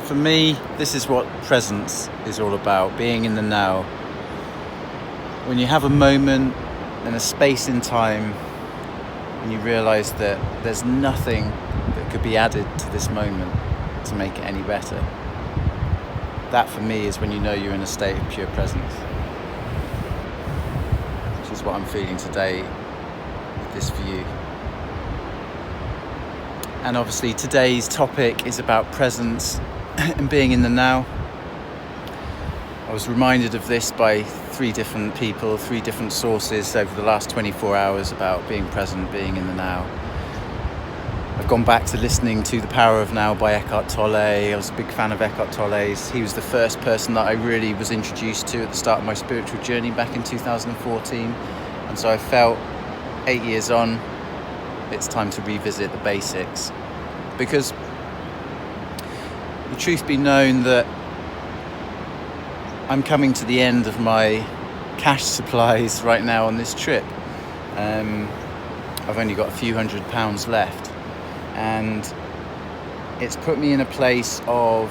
For me, this is what presence is all about, being in the now. When you have a moment and a space in time and you realise that there's nothing that could be added to this moment to make it any better. That for me is when you know you're in a state of pure presence. Which is what I'm feeling today with this view. And obviously today's topic is about presence and being in the now. I was reminded of this by 3 different people, 3 different sources over the last 24 hours about being present, being in the now. I've gone back to listening to The Power of Now by Eckhart Tolle. I was a big fan of Eckhart Tolle's. He was the first person that I really was introduced to at the start of my spiritual journey back in 2014. And so I felt 8 years on, it's time to revisit the basics. Because the truth be known that I'm coming to the end of my cash supplies right now on this trip. I've only got a few £100 left, and it's put me in a place of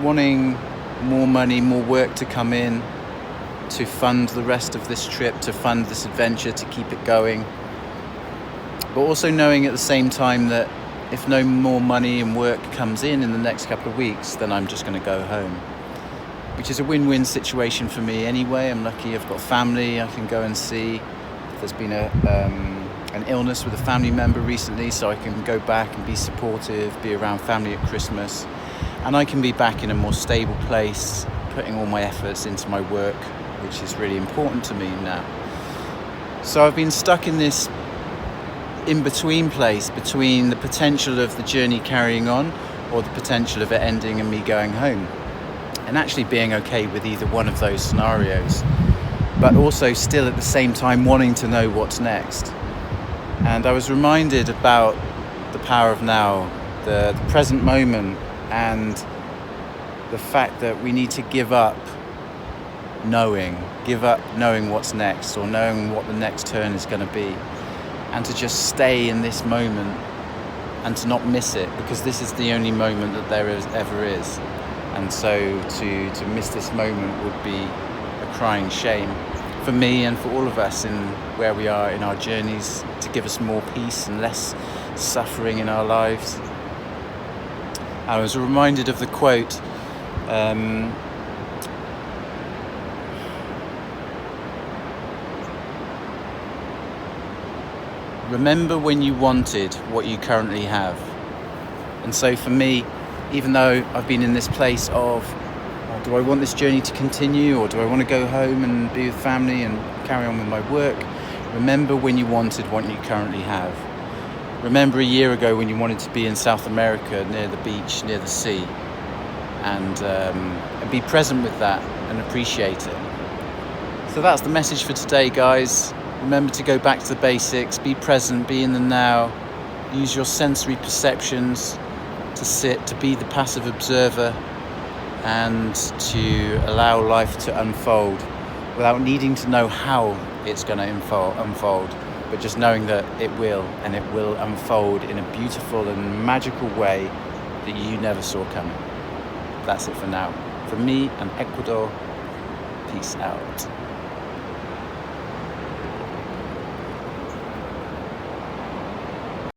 wanting more money, more work to come in to fund the rest of this trip, to fund this adventure, to keep it going. But also knowing at the same time that if no more money and work comes in the next couple of weeks, then I'm just going to go home. Which is a win-win situation for me anyway. I'm lucky I've got family I can go and see. There's been an illness with a family member recently, so I can go back and be supportive, be around family at Christmas. And I can be back in a more stable place, putting all my efforts into my work, which is really important to me now. So I've been stuck in this in-between place, between the potential of the journey carrying on or the potential of it ending and me going home. And actually being okay with either one of those scenarios, but also still at the same time wanting to know what's next. And I was reminded about the power of now, the present moment, and the fact that we need to give up knowing what's next, or knowing what the next turn is going to be, and to just stay in this moment and to not miss it, because this is the only moment that there ever is. And so to miss this moment would be a crying shame for me and for all of us in where we are in our journeys, to give us more peace and less suffering in our lives. I was reminded of the quote, remember when you wanted what you currently have. And so for me, even though I've been in this place of, do I want this journey to continue, or do I want to go home and be with family and carry on with my work? Remember when you wanted what you currently have. Remember a year ago when you wanted to be in South America, near the beach, near the sea, and be present with that and appreciate it. So that's the message for today, guys. Remember to go back to the basics, be present, be in the now, use your sensory perceptions to sit, to be the passive observer, and to allow life to unfold without needing to know how it's going to unfold, but just knowing that it will, and it will unfold in a beautiful and magical way that you never saw coming. That's it for now. From me and Ecuador, peace out.